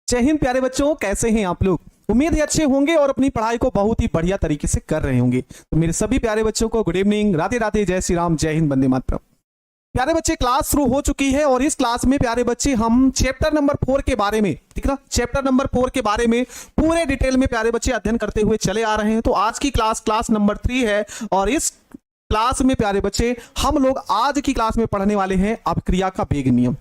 जय हिंद प्यारे बच्चों, कैसे हैं आप लोग। उम्मीद है अच्छे होंगे और अपनी पढ़ाई को बहुत ही बढ़िया तरीके से कर रहे होंगे। तो मेरे सभी प्यारे बच्चों को गुड इवनिंग, राधे राधे, जय श्री राम, जय हिंद, वंदे मातरम। प्यारे बच्चे, क्लास शुरू हो चुकी है और इस क्लास में प्यारे बच्चे हम चैप्टर नंबर 4 के बारे में, ठीक ना, चैप्टर नंबर 4 के बारे में पूरे डिटेल में प्यारे बच्चे अध्ययन करते हुए चले आ रहे हैं। तो आज की क्लास नंबर 3 है और इस क्लास में प्यारे बच्चे हम लोग आज की क्लास में पढ़ने वाले हैं अभिक्रिया का वेग नियम।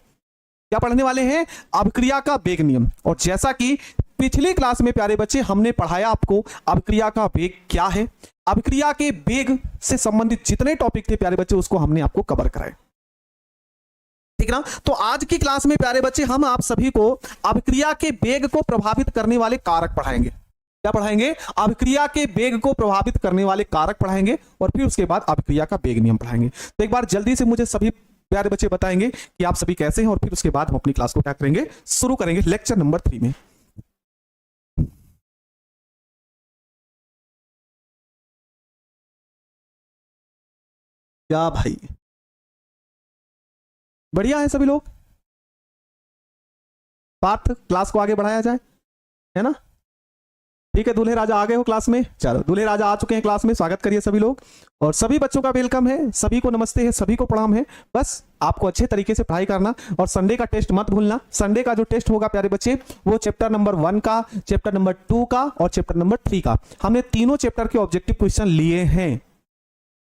क्या पढ़ने वाले हैं? अभिक्रिया का वेग नियम। और जैसा कि पिछली क्लास में प्यारे बच्चे हमने पढ़ाया आपको अभिक्रिया का वेग क्या है, अभिक्रिया के वेग से संबंधित जितने टॉपिक थे प्यारे बच्चे उसको हमने आपको कवर कराए, ठीक ना। तो आज की क्लास में प्यारे बच्चे हम आप सभी को अभिक्रिया के वेग को प्रभावित करने वाले कारक पढ़ाएंगे। क्या पढ़ाएंगे? अभिक्रिया के वेग को प्रभावित करने वाले कारक पढ़ाएंगे और फिर उसके बाद अभिक्रिया का वेग नियम पढ़ाएंगे। तो एक बार जल्दी से मुझे सभी प्यारे बच्चे बताएंगे कि आप सभी कैसे हैं और फिर उसके बाद हम अपनी क्लास को क्या करेंगे, शुरू करेंगे लेक्चर नंबर 3 में। क्या भाई, बढ़िया है सभी लोग? पार्थ, क्लास को आगे बढ़ाया जाए, है ना। ठीक है, दूल्हे राजा आ गए हो क्लास में। चलो, दूल्हे राजा आ चुके हैं क्लास में, स्वागत करिए सभी लोग। और सभी बच्चों का वेलकम है, सभी को नमस्ते है, सभी को प्रणाम है। बस आपको अच्छे तरीके से पढ़ाई करना और संडे का टेस्ट मत भूलना। संडे का जो टेस्ट होगा प्यारे बच्चे वो चैप्टर नंबर 1 का, चैप्टर नंबर 2 का और चैप्टर नंबर 3 का। हमने तीनों चैप्टर के ऑब्जेक्टिव क्वेश्चन लिए हैं,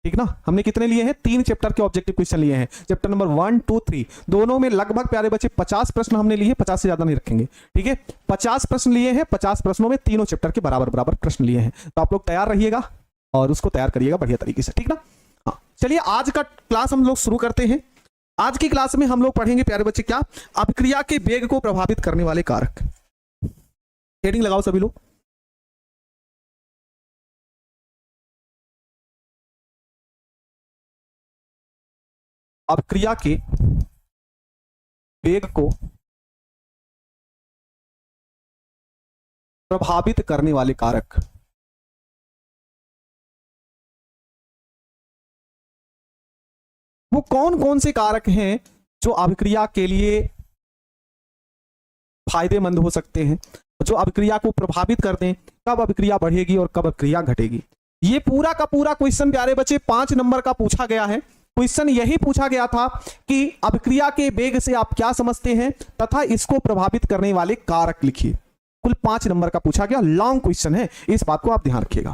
ठीक ना। हमने कितने लिए हैं? 3 चैप्टर के ऑब्जेक्टिव क्वेश्चन लिए हैं, चैप्टर नंबर 1, 2, 3। दोनों में लगभग प्यारे बच्चे 50 प्रश्न हमने लिए, 50 से ज्यादा नहीं रखेंगे, ठीक है। 50 प्रश्न लिए हैं, 50 प्रश्नों में तीनों चैप्टर के बराबर बराबर प्रश्न लिए हैं। तो आप लोग तैयार रहिएगा और उसको तैयार करिएगा बढ़िया तरीके से, ठीक ना। हाँ, चलिए आज का क्लास हम लोग शुरू करते हैं। आज की क्लास में हम लोग पढ़ेंगे प्यारे बच्चे क्या, अभिक्रिया के वेग को प्रभावित करने वाले कारक। हेडिंग लगाओ सभी लोग। अभिक्रिया के वेग को प्रभावित करने वाले कारक। वो कौन कौन से कारक हैं जो अभिक्रिया के लिए फायदेमंद हो सकते हैं, जो अभिक्रिया को प्रभावित कर दें, कब अभिक्रिया बढ़ेगी और कब अभिक्रिया घटेगी। ये पूरा का पूरा क्वेश्चन प्यारे बच्चे 5 नंबर का पूछा गया है। क्वेश्चन यही पूछा गया था कि अभिक्रिया के वेग से आप क्या समझते हैं तथा इसको प्रभावित करने वाले कारक लिखिए। कुल 5 नंबर का पूछा गया, लॉन्ग क्वेश्चन है, इस बात को आप ध्यान रखिएगा।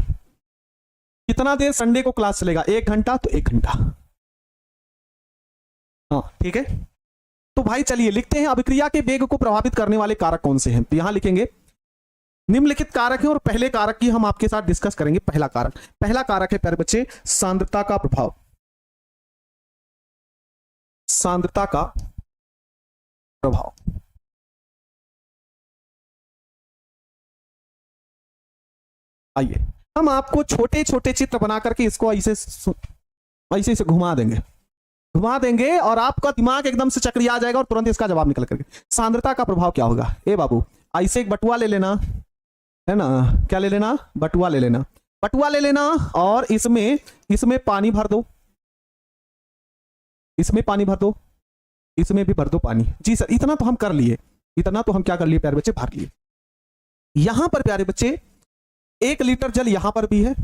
कितना देर संडे को क्लास चलेगा? 1 घंटा, तो 1 घंटा, हाँ ठीक है। तो भाई चलिए लिखते हैं अभिक्रिया के वेग को प्रभावित करने वाले कारक कौन से हैं। तो यहां लिखेंगे निम्नलिखित कारक हैं और पहले कारक की हम आपके साथ डिस्कस करेंगे। पहला कारक है प्यारे बच्चे सांद्रता का प्रभाव। सांद्रता का प्रभाव। आइए हम आपको छोटे छोटे चित्र बना करके इसको ऐसे घुमा देंगे और आपका दिमाग एकदम से चक्रिया जाएगा और तुरंत इसका जवाब निकल करके। सांद्रता का प्रभाव क्या होगा? ए बाबू, ऐसे एक बटुआ ले लेना, है ना। क्या ले लेना? बटुआ ले लेना। बटुआ ले लेना और इसमें पानी भर दो, इसमें पानी भर दो, इसमें भी भर दो पानी। जी सर, इतना तो हम कर लिए, इतना तो हम क्या कर लिए प्यारे बच्चे, भर लिए। यहां पर प्यारे बच्चे 1 लीटर जल यहां पर भी है।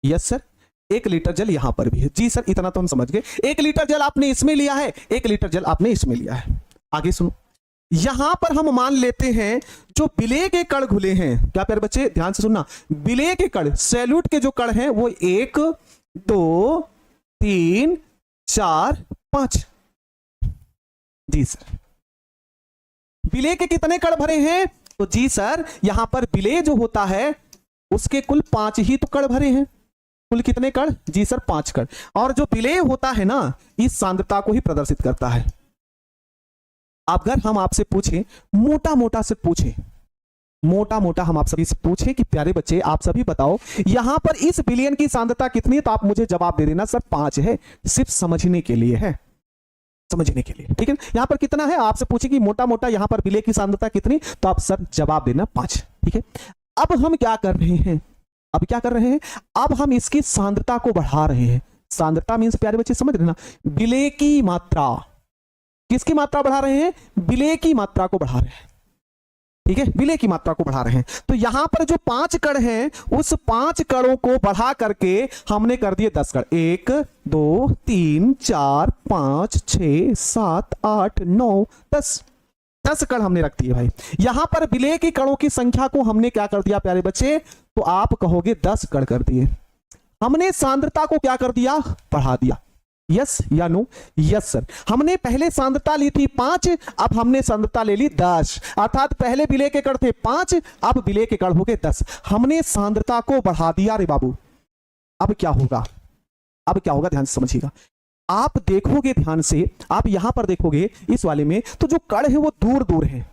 यस सर, 1 लीटर जल यहां पर भी है। जी सर, इतना तो हम समझ गए। 1 लीटर जल आपने इसमें लिया है, 1 लीटर जल आपने इसमें लिया है। आगे सुनो, यहां पर हम मान लेते हैं जो विलेय के कण घुले हैं। क्या प्यारे बच्चे, ध्यान से सुनना, विलेय के कण, सैल्यूट के जो कण हैं वो 1, 2, 3, 4, 5। जी सर, विलेय के कितने कण भरे हैं? तो जी सर, यहां पर विलेय जो होता है उसके कुल 5 ही तो कण भरे हैं। कुल कितने कण? जी सर, 5 कण। और जो विलेय होता है ना, इस सांद्रता को ही प्रदर्शित करता है। अगर हम आपसे पूछें, मोटा मोटा हम आप सभी से पूछें कि प्यारे बच्चे आप सभी बताओ यहां पर इस विलयन की सांद्रता कितनी है, तो आप मुझे जवाब दे देना सर 5 है। सिर्फ समझने के लिए है, समझने के लिए, ठीक है। यहां पर कितना है, आपसे पूछे कि मोटा मोटा यहां पर विलय की सांद्रता कितनी, तो आप सर जवाब देना 5, ठीक है। अब हम क्या कर रहे हैं? अब हम इसकी सांद्रता को बढ़ा रहे हैं। सांद्रता मीन्स प्यारे बच्चे समझ रहे ना, विलय की मात्रा। किसकी मात्रा बढ़ा रहे हैं? विलय की मात्रा को बढ़ा रहे हैं। ठीक है, विलय की मात्रा को बढ़ा रहे हैं। तो यहां पर जो 5 कण हैं उस 5 कणों को बढ़ा करके हमने कर दिए 10 कण। 1 2 3 4 5 6 7 8 9 10 10 कण हमने रख दिए भाई। यहां पर विलय के कणों की संख्या को हमने क्या कर दिया प्यारे बच्चे, तो आप कहोगे 10 कण कर दिए। हमने सांद्रता को क्या कर दिया, बढ़ा दिया। यस या नो? Yes sir. हमने पहले सांद्रता ली थी 5, अब हमने सांद्रता ले ली 10, अर्थात पहले विलय के कण थे 5, अब विलय के कण हो गए 10। हमने सांद्रता को बढ़ा दिया रे बाबू। अब क्या होगा, अब क्या होगा ध्यान से समझिएगा। आप देखोगे ध्यान से, आप यहां पर देखोगे इस वाले में, तो जो कण है वो दूर दूर है।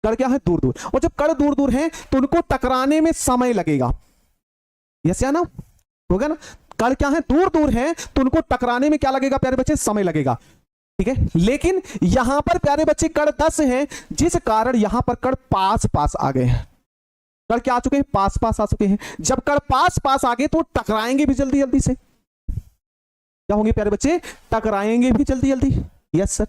कण क्या है, दूर दूर। और जब कण दूर दूर है तो उनको टकराने में समय लगेगा। यस या ना? होगा ना? कण क्या है, दूर दूर है, तो उनको टकराने में क्या लगेगा प्यारे बच्चे, समय लगेगा। ठीक है, लेकिन यहां पर प्यारे बच्चे कण 10 हैं, जिस कारण यहां पर कण पास पास आ गए हैं। कण क्या आ चुके हैं, पास पास आ चुके हैं। जब कण पास पास आ गए तो टकराएंगे भी जल्दी जल्दी से। क्या होंगे प्यारे बच्चे, टकराएंगे भी जल्दी जल्दी। Yes sir.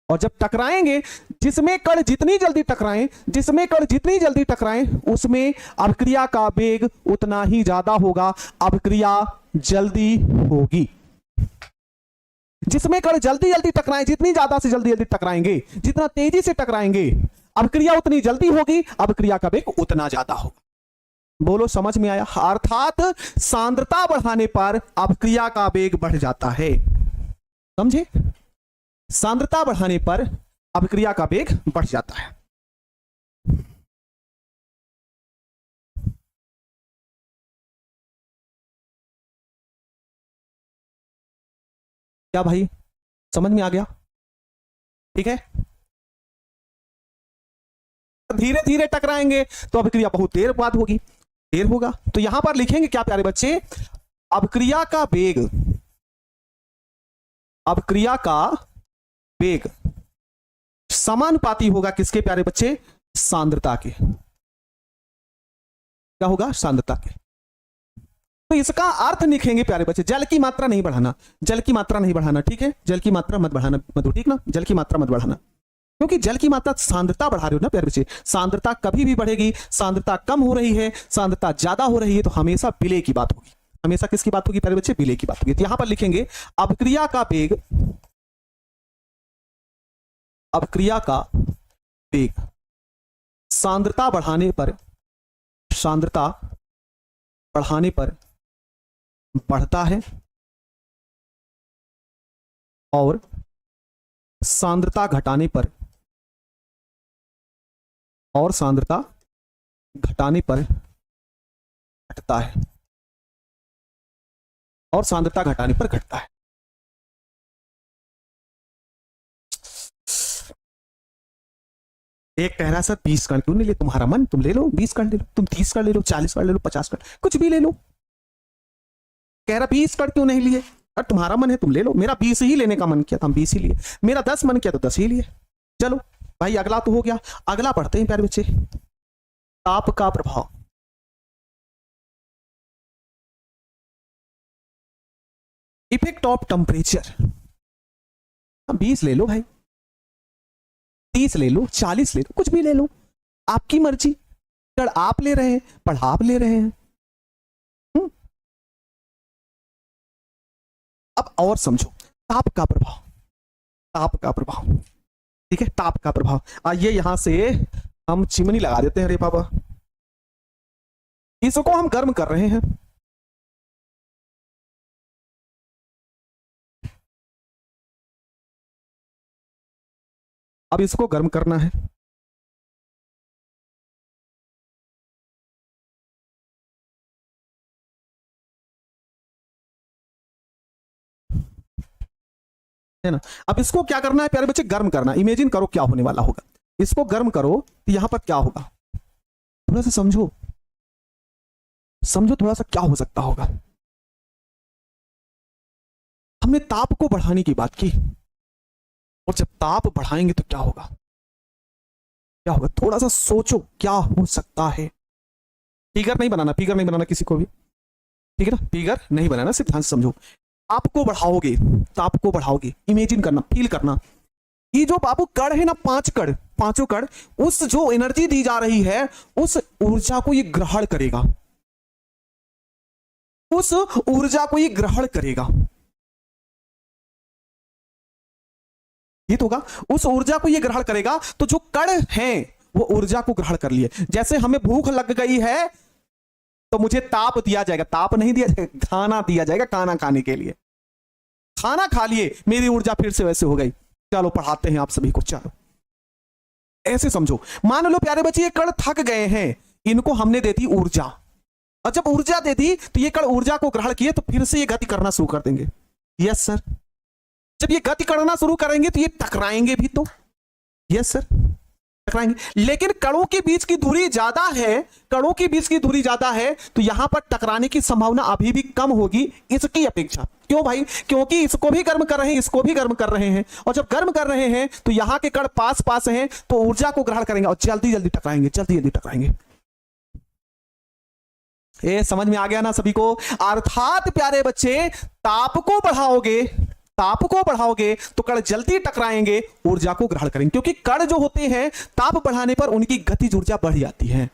और जब टकराएंगे, जिसमें कण जितनी जल्दी टकराएं, जिसमें कण जितनी जल्दी टकराएं, उसमें अभिक्रिया का वेग उतना ही ज्यादा होगा, अभिक्रिया जल्दी होगी। जिसमें कण जल्दी जल्दी टकराएं, जितनी ज्यादा से जल्दी जल्दी टकराएंगे, जितना तेजी से टकराएंगे, अभिक्रिया उतनी जल्दी होगी, अभिक्रिया का वेग उतना ज्यादा होगा। बोलो समझ में आया? अर्थात सांद्रता बढ़ाने पर अभिक्रिया का वेग बढ़ जाता है। समझे? सांद्रता बढ़ाने पर अभिक्रिया का वेग बढ़ जाता है। क्या भाई समझ में आ गया? ठीक है, धीरे धीरे टकराएंगे तो अभिक्रिया बहुत देर बाद होगी, देर होगा। तो यहां पर लिखेंगे क्या प्यारे बच्चे, अभिक्रिया का वेग, अभिक्रिया का वेग समानुपाती होगा किसके प्यारे बच्चे, सांद्रता के। क्या होगा, सांद्रता के। तो इसका अर्थ लिखेंगे प्यारे बच्चे, जल की मात्रा नहीं बढ़ाना, जल की मात्रा नहीं बढ़ाना। ठीक है, जल की मात्रा मत बढ़ाना मधु, ठीक ना? जल की मात्रा मत बढ़ाना, क्योंकि जल की मात्रा सांद्रता बढ़ा रहे हो ना प्यारे बच्चे। सांद्रता कभी भी बढ़ेगी, सांद्रता कम हो रही है, सांद्रता ज्यादा हो रही है, तो हमेशा विलय की बात होगी। हमेशा किसकी बात होगी प्यारे बच्चे, विलय की बात होगी। तो यहां पर लिखेंगे अभिक्रिया का वेग, अभिक्रिया का वेग सांद्रता बढ़ाने पर, सांद्रता बढ़ाने पर बढ़ता है, और सांद्रता घटाने पर, और सांद्रता घटाने पर घटता है, और सांद्रता घटाने पर घटता है। एक कह रहा सर 20 कण क्यों नहीं ले, तुम्हारा मन, तुम ले लो 20 कण ले लो, तुम 30 कण ले लो, 40 कण ले लो, 50 कण, कुछ भी ले लो। कह रहा 20 कण क्यों नहीं लिए, और तुम्हारा मन है तुम ले लो। मेरा 20 ही लेने का मन किया था, हम 20 ही लिए। मेरा 10 मन किया तो 10 ही लिए। चलो भाई, अगला तो हो गया, अगला पढ़ते हैं प्यारे बच्चे, ताप का प्रभाव। Effect of temperature. 20 ले लो भाई, 30 ले लो, 40 ले लो, कुछ भी ले लो, आपकी मर्जी। कण आप ले रहे हैं, पढ़ाप ले रहे हैं। अब और समझो ताप का प्रभाव, ताप का प्रभाव। ठीक है, ताप का प्रभाव। आइए यहां से हम चिमनी लगा देते हैं। अरे बाबा, इसको हम गर्म कर रहे हैं। अब इसको गर्म करना है। है ना? अब इसको क्या करना है प्यारे बच्चे, गर्म करना। इमेजिन करो क्या होने वाला होगा। इसको गर्म करो तो यहां पर क्या होगा, थोड़ा सा समझो, समझो थोड़ा सा क्या हो सकता होगा। हमने ताप को बढ़ाने की बात की, और जब ताप बढ़ाएंगे तो क्या होगा, क्या होगा, थोड़ा सा सोचो क्या हो सकता है। फिगर नहीं बनाना, फिगर नहीं बनाना किसी को भी, ठीक है ना? फिगर नहीं बनाना, सिर्फ ध्यान से समझो। ताप को बढ़ाओगे, ताप को बढ़ाओगे, इमेजिन करना, फील करना ये जो बाबू कण है ना, 5 कण, पांचों कण, उस जो एनर्जी दी जा रही है उस ऊर्जा को ये ग्रहण करेगा, उस ऊर्जा को ये ग्रहण करेगा। ये तो होगा, उस ऊर्जा को ये ग्रहण करेगा। तो जो कण हैं वो ऊर्जा को ग्रहण कर लिए। जैसे हमें भूख लग गई है तो मुझे ताप दिया जाएगा, ताप नहीं दिया जाएगा, खाना दिया जाएगा, खाना खाने के लिए। खाना खा लिए, मेरी ऊर्जा फिर से वैसे हो गई। चलो पढ़ाते हैं आप सभी को, चलो ऐसे समझो। मान लो प्यारे बच्चे ये कण थक गए हैं, इनको हमने दे दी ऊर्जा, और जब ऊर्जा दे दी तो ये कण ऊर्जा को ग्रहण किए तो फिर से ये गति करना शुरू कर देंगे। Yes sir. जब ये गति करना शुरू करेंगे तो ये टकराएंगे भी तो। यस सर, टकराएंगे। लेकिन कणों के बीच की दूरी ज्यादा है, कणों के बीच की दूरी ज्यादा है, तो यहां पर टकराने की संभावना अभी भी कम होगी इसकी अपेक्षा। क्यों भाई? क्योंकि इसको भी गर्म कर रहे हैं, इसको भी गर्म कर रहे हैं, और जब गर्म कर रहे हैं तो यहां के कण पास पास हैं तो ऊर्जा को ग्रहण करेंगे और जल्दी जल्दी टकराएंगे, जल्दी जल्दी टकराएंगे। ये समझ में आ गया ना सभी को? अर्थात प्यारे बच्चे, ताप को बढ़ाओगे, ताप को बढ़ाओगे तो कण जल्दी टकराएंगे, ऊर्जा को ग्रहण करेंगे। क्योंकि कण जो होते हैं ताप बढ़ाने पर उनकी गतिज ऊर्जा बढ़ जाती है,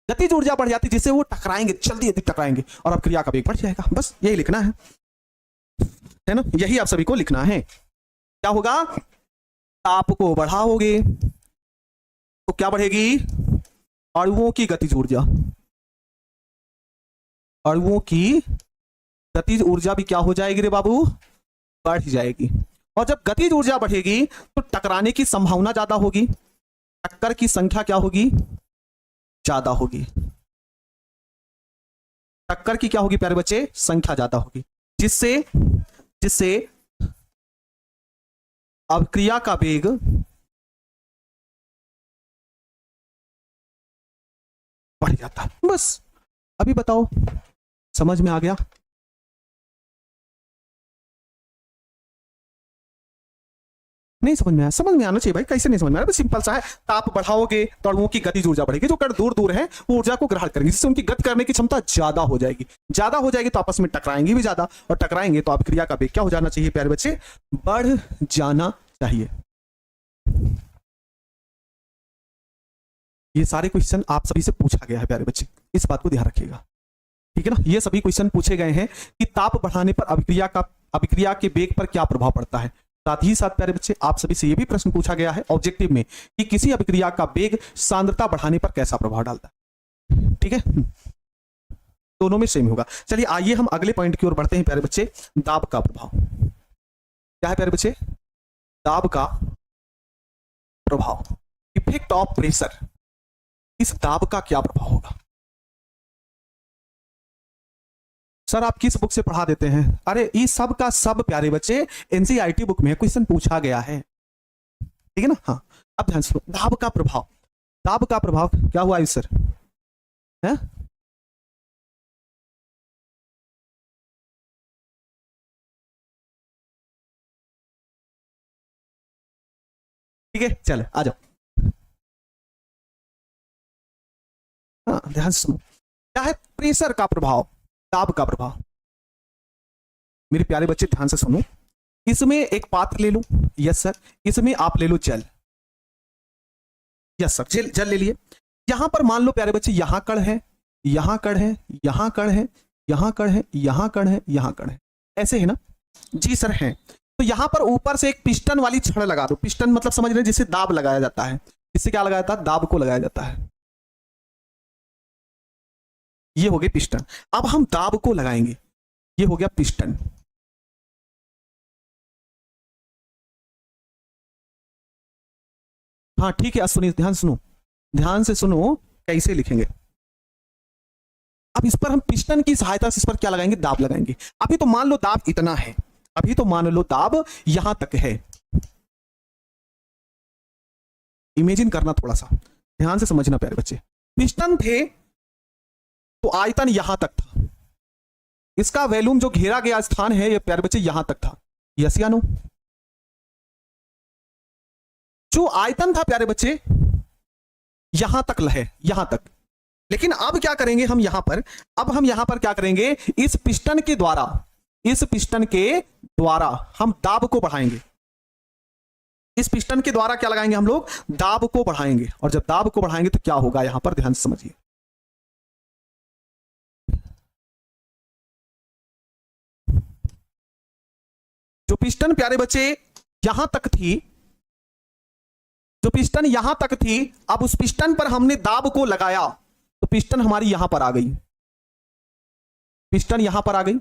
गतिज ऊर्जा बढ़ जाती है, जिससे वो टकराएंगे, जल्दी जल्दी टकराएंगे और अब क्रिया का वेग बढ़ जाएगा। बस यही लिखना है ना? यही आप सभी को लिखना है। क्या होगा? ताप को बढ़ाओगे तो क्या बढ़ेगी? अणुओं की गतिज ऊर्जा, अणुओं की गतिज ऊर्जा भी क्या हो जाएगी रे बाबू? बढ़ जाएगी। और जब गतिज ऊर्जा बढ़ेगी तो टकराने की संभावना ज्यादा होगी, टक्कर की संख्या क्या होगी? ज्यादा होगी। टक्कर की क्या होगी प्यारे बच्चे? संख्या ज्यादा होगी, जिससे जिससे अभिक्रिया का वेग बढ़ जाता है। बस अभी बताओ, समझ में आ गया? नहीं समझ में आया? समझ में आना चाहिए भाई, कैसे नहीं समझ में आ रहा? सिंपल सा है, ताप बढ़ाओगे तो अणुओं की गतिज ऊर्जा बढ़ेगी, जो कण दूर दूर है वो ऊर्जा को ग्रहण करेंगे, जिससे उनकी गति करने की क्षमता ज्यादा हो जाएगी। ज्यादा हो जाएगी तो आपस में टकराएंगे भी ज्यादा, और टकराएंगे तो अभिक्रिया का वेग क्या हो जाना चाहिए प्यारे बच्चे? बढ़ जाना चाहिए। ये सारे क्वेश्चन आप सभी से पूछा गया है प्यारे बच्चे, इस बात को ध्यान रखिएगा, ठीक है ना? ये सभी क्वेश्चन पूछे गए हैं कि ताप बढ़ाने पर अभिक्रिया के वेग पर क्या प्रभाव पड़ता है। साथ ही साथ प्यारे बच्चे, आप सभी से यह भी प्रश्न पूछा गया है ऑब्जेक्टिव में कि किसी अभिक्रिया का वेग सांद्रता बढ़ाने पर कैसा प्रभाव डालता है। ठीक है, दोनों में सेम होगा। चलिए आइए हम अगले पॉइंट की ओर बढ़ते हैं प्यारे बच्चे। दाब का प्रभाव क्या है प्यारे बच्चे? दाब का प्रभाव, इफेक्ट ऑफ प्रेशर। इस दाब का क्या प्रभाव होगा? सर आप किस बुक से पढ़ा देते हैं? अरे ये सब का सब प्यारे बच्चे एनसीईआरटी बुक में क्वेश्चन पूछा गया है, ठीक है ना? हाँ, अब ध्यान सुनो। दाब का प्रभाव, दाब का प्रभाव क्या हुआ सर? है ठीक है, चले आ जाओ। हाँ ध्यान से सुनो, क्या है? प्रेशर का प्रभाव, दाब का प्रभाव। मेरे प्यारे बच्चे ध्यान से सुनो, इसमें एक पात्र ले लो। Yes sir. इसमें आप ले लो जल। यस सर, जल जल ले लिए। यहां पर मान लो प्यारे बच्चे यहां कण है, यहां कण है, यहां कण है, यहां कण है, यहां कण है, यहां कण है, ऐसे है ना? जी सर है। तो यहां पर ऊपर से एक पिस्टन वाली छड़ लगा दो। पिस्टन मतलब समझ रहे हैं, जिससे दाब लगाया जाता है। इससे क्या लगाया जाता है? दाब को लगाया जाता है। ये हो गया पिस्टन। अब हम दाब को लगाएंगे, ये हो गया पिस्टन। हाँ ठीक है, सुनिए, ध्यान सुनो, ध्यान से सुनो, कैसे लिखेंगे। अब इस पर हम पिस्टन की सहायता से इस पर क्या लगाएंगे? दाब लगाएंगे। अभी तो मान लो दाब इतना है, अभी तो मान लो दाब यहां तक है। इमेजिन करना, थोड़ा सा ध्यान से समझना प्यारे बच्चे। पिस्टन थे तो आयतन यहां तक था, इसका वॉल्यूम जो घेरा गया स्थान है ये प्यारे बच्चे यहां तक था। यस या नो? जो आयतन था प्यारे बच्चे यहां तक है, यहां तक। लेकिन अब क्या करेंगे हम यहां पर? अब हम यहां पर क्या करेंगे? इस पिस्टन के द्वारा, इस पिस्टन के द्वारा हम दाब को बढ़ाएंगे। इस पिस्टन के द्वारा क्या लगाएंगे हम लोग, दाब को बढ़ाएंगे, और जब दाब को बढ़ाएंगे तो क्या होगा, यहां पर ध्यान से समझिए। जो पिस्टन प्यारे बच्चे यहां तक थी, जो पिस्टन यहां तक थी, अब उस पिस्टन पर हमने दाब को लगाया तो पिस्टन हमारी यहां पर आ गई, पिस्टन यहां पर आ गई।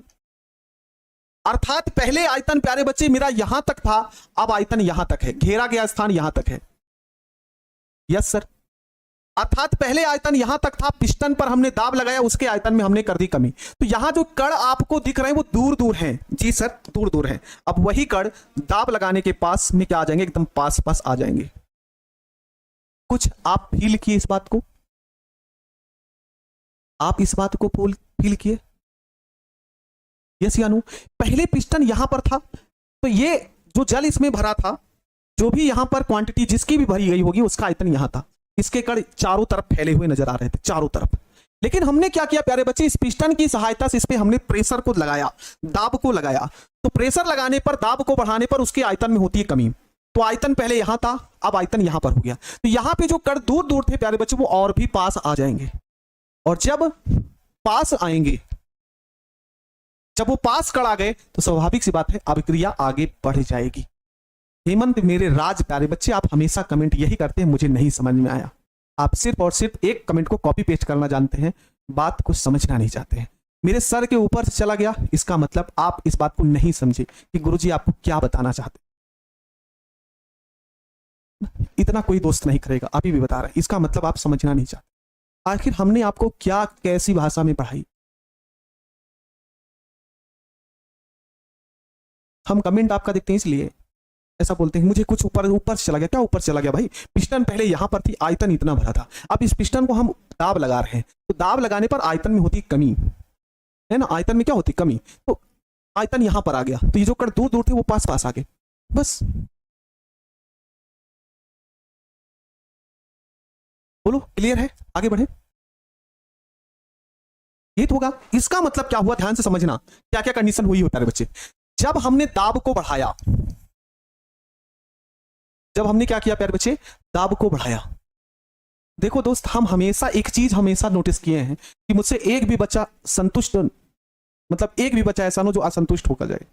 अर्थात पहले आयतन प्यारे बच्चे मेरा यहां तक था, अब आयतन यहां तक है, घेरा गया स्थान यहां तक है। यस सर, अर्थात पहले आयतन यहां तक था, पिस्टन पर हमने दाब लगाया, उसके आयतन में हमने कर दी कमी। तो यहां जो कण आपको दिख रहे हैं वो दूर दूर हैं, जी सर दूर दूर हैं। अब वही कण दाब लगाने के पास में क्या आ जाएंगे, एकदम पास पास आ जाएंगे। कुछ आप फील किए इस बात को, आप इस बात को फील किए। यस यानु, पहले पिस्टन यहां पर था, तो ये जो जल इसमें भरा था, जो भी यहां पर क्वांटिटी जिसकी भी भरी गई होगी उसका आयतन यहां था। इसके कण चारों तरफ फैले हुए नजर आ रहे थे, चारों तरफ। लेकिन हमने क्या किया प्यारे बच्चे, इस पिस्टन की सहायता से इस पे हमने प्रेशर को लगाया, दाब को लगाया। तो प्रेशर लगाने पर, दाब को बढ़ाने पर उसके आयतन में होती है कमी। तो आयतन पहले यहां था, अब आयतन यहां पर हो गया। तो यहां पे जो कण दूर दूर थे प्यारे बच्चे वो और भी पास आ जाएंगे, और जब पास आएंगे, जब वो पास कण आ गए तो स्वाभाविक सी बात है अभिक्रिया आगे बढ़ जाएगी। हेमंत मेरे राज प्यारे बच्चे, आप हमेशा कमेंट यही करते हैं, मुझे नहीं समझ में आया। आप सिर्फ और सिर्फ एक कमेंट को कॉपी पेस्ट करना जानते हैं, बात को समझना नहीं चाहते हैं। मेरे सर के ऊपर से चला गया, इसका मतलब आप इस बात को नहीं समझे कि गुरुजी आपको क्या बताना चाहते। इतना कोई दोस्त नहीं करेगा, अभी भी बता रहे हैं, इसका मतलब आप समझना नहीं चाहते। आखिर हमने आपको क्या, कैसी भाषा में पढ़ाई। हम कमेंट आपका देखते हैं इसलिए ऐसा बोलते हैं, मुझे कुछ ऊपर ऊपर चला गया। क्या ऊपर चला गया भाई, पिस्टन पहले यहां पर थी, आयतन इतना भरा था, अब इस पिस्टन को हम दाब लगा रहे हैं, तो दाब लगाने पर आयतन में होती कमी, है ना, आयतन में क्या होती कमी। तो आयतन यहां पर आ गया, तो ये जो कण दूर दूर थे वो पास पास आ गए, बस। बोलो क्लियर है, आगे बढ़े। ये तो होगा, इसका मतलब क्या हुआ, ध्यान से समझना क्या क्या कंडीशन हुई होता है बच्चे। जब हमने दाब को बढ़ाया, जब हमने क्या किया प्यारे बच्चे, दाब को बढ़ाया। देखो दोस्त, हम हमेशा एक चीज हमेशा नोटिस किए हैं कि मुझसे एक भी बच्चा संतुष्ट, मतलब एक भी बच्चा ऐसा ना जो असंतुष्ट होकर जाए।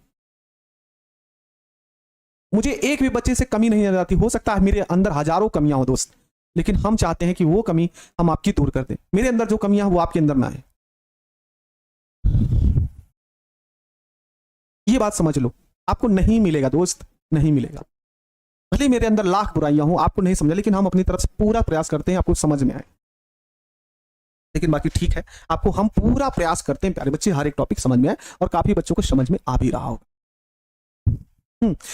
मुझे एक भी बच्चे से कमी नहीं नजर आती। हो सकता है मेरे अंदर हजारों कमियां हो दोस्त, लेकिन हम चाहते हैं कि वो कमी हम आपकी दूर कर दें। मेरे अंदर जो कमियां वो आपके अंदर ना आए, ये बात समझ लो। आपको नहीं मिलेगा दोस्त, नहीं मिलेगा। भले मेरे अंदर लाख बुराइयां हो, आपको नहीं समझा, लेकिन हम अपनी तरफ से पूरा प्रयास करते हैं आपको समझ में आए। लेकिन बाकी ठीक है, आपको हम पूरा प्रयास करते हैं प्यारे बच्चे हर एक टॉपिक समझ में आए, और काफी बच्चों को समझ में आ भी रहा होगा।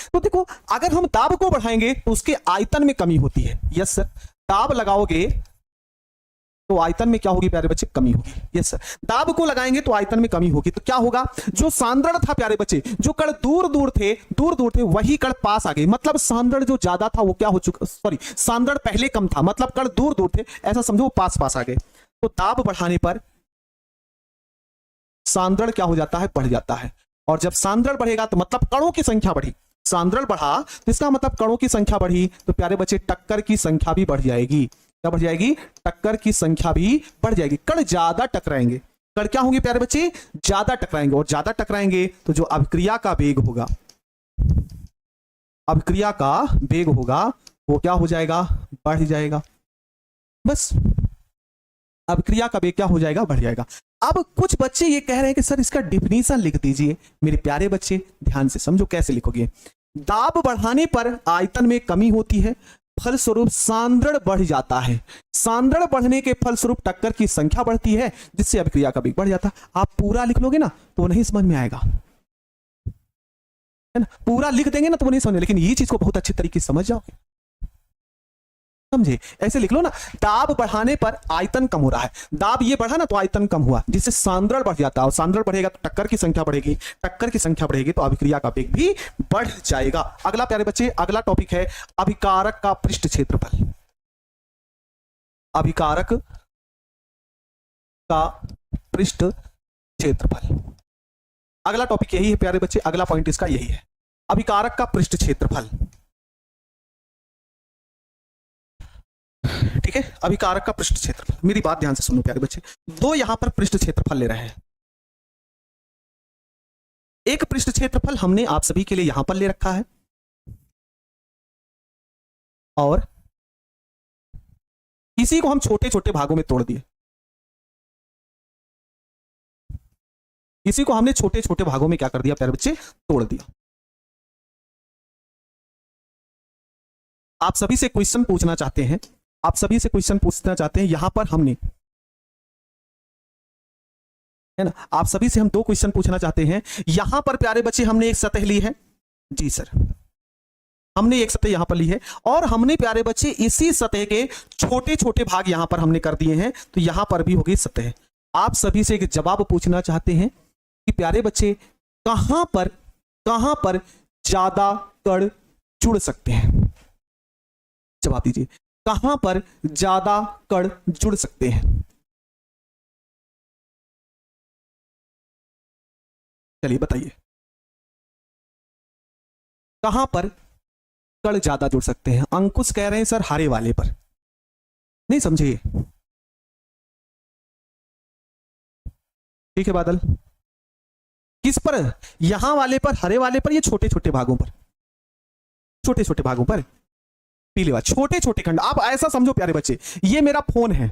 तो देखो, अगर हम दाब को बढ़ाएंगे तो उसके आयतन में कमी होती है। यस सर, दाब लगाओगे तो आयतन में क्या होगी प्यारे बच्चे, कमी होगी। यस सर, दाब को लगाएंगे तो आयतन में कमी होगी। तो क्या होगा, जो सांद्रण था प्यारे बच्चे, जो कण दूर दूर थे वही कण पास आ गए। मतलब सांद्रण जो ज्यादा था वो क्या हो चुका, सॉरी, सांद्रण पहले कम था, मतलब कण दूर दूर थे, ऐसा समझो वो पास पास आ गए। तो दाब बढ़ाने पर सांद्रण क्या हो जाता है, बढ़ जाता है। और जब सांद्रण बढ़ेगा तो मतलब कणों की संख्या बढ़ी। सांद्रण बढ़ा तो इसका मतलब कणों की संख्या बढ़ी, तो प्यारे बच्चे टक्कर की संख्या भी बढ़ जाएगी। क्या बढ़ जाएगी, टक्कर की संख्या भी बढ़ जाएगी। कण ज्यादा टकराएंगे, कण क्या होंगे प्यारे बच्चे, ज्यादा टकराएंगे, और ज्यादा टकराएंगे तो जो अभिक्रिया का वेग होगा, अभिक्रिया का वेग होगा वो क्या हो जाएगा, बढ़ जाएगा। बस अभिक्रिया का वेग क्या हो जाएगा, बढ़ जाएगा। अब कुछ बच्चे ये कह रहे हैं कि सर इसका डिफिनीशन लिख दीजिए। मेरे प्यारे बच्चे ध्यान से समझो कैसे लिखोगे। दाब बढ़ाने पर आयतन में कमी होती है, फलस्वरूप सांद्रण बढ़ जाता है। सांद्रण बढ़ने के फलस्वरूप टक्कर की संख्या बढ़ती है, जिससे अभिक्रिया का वेग बढ़ जाता है। आप पूरा लिख लोगे ना तो नहीं समझ में आएगा, है ना। पूरा लिख देंगे ना तो वो नहीं समझ, लेकिन ये चीज को बहुत अच्छे तरीके से समझ जाओगे, समझे। ऐसे लिख लो ना, दाब बढ़ाने पर आयतन कम हो रहा है, दाब ये बढ़ा ना तो आयतन कम हुआ, जिससे सांद्रण बढ़ जाता है, और सांद्रण बढ़ेगा तो टक्कर की संख्या बढ़ेगी, टक्कर की संख्या बढ़ेगी तो अभिक्रिया का वेग भी बढ़ जाएगा। अगला प्यारे बच्चे, अगला टॉपिक है अभिकारक का पृष्ठ क्षेत्रफल। अभिकारक का पृष्ठ क्षेत्रफल, अगला टॉपिक यही है प्यारे बच्चे, अगला पॉइंट इसका यही है, अभिकारक का पृष्ठ क्षेत्रफल। ठीक है। अभिकारक का पृष्ठ क्षेत्रफल, मेरी बात ध्यान से सुनो प्यारे बच्चे, दो यहां पर पृष्ठ क्षेत्रफल ले रहे हैं। एक पृष्ठ क्षेत्रफल हमने आप सभी के लिए यहां पर ले रखा है और इसी को हम छोटे छोटे भागों में तोड़ दिए। इसी को हमने छोटे छोटे भागों में क्या कर दिया प्यारे बच्चे, तोड़ दिया। आप सभी से क्वेश्चन पूछना चाहते हैं, आप सभी से क्वेश्चन पूछना चाहते हैं, यहां पर हमने, है ना, आप सभी से हम दो क्वेश्चन पूछना चाहते हैं। यहां पर प्यारे बच्चे हमने एक सतह ली है, जी सर, हमने एक सतह यहां पर ली है और हमने प्यारे बच्चे इसी सतह के छोटे छोटे भाग यहां पर हमने कर दिए हैं, तो यहां पर भी होगी सतह। आप सभी से एक जवाब पूछना चाहते हैं कि प्यारे बच्चे कहां पर ज्यादा कण जुड़ सकते हैं, जवाब दीजिए, कहां पर ज्यादा कण जुड़ सकते हैं। चलिए बताइए, कहां पर कण ज्यादा जुड़ सकते हैं। अंकुश कह रहे हैं सर हरे वाले पर, नहीं समझे, ठीक है बादल, किस पर, यहां वाले पर, हरे वाले पर, ये छोटे छोटे भागों पर, छोटे छोटे भागों पर, पीले वाले छोटे छोटे खंड। आप ऐसा समझो प्यारे बच्चे, ये मेरा फोन है,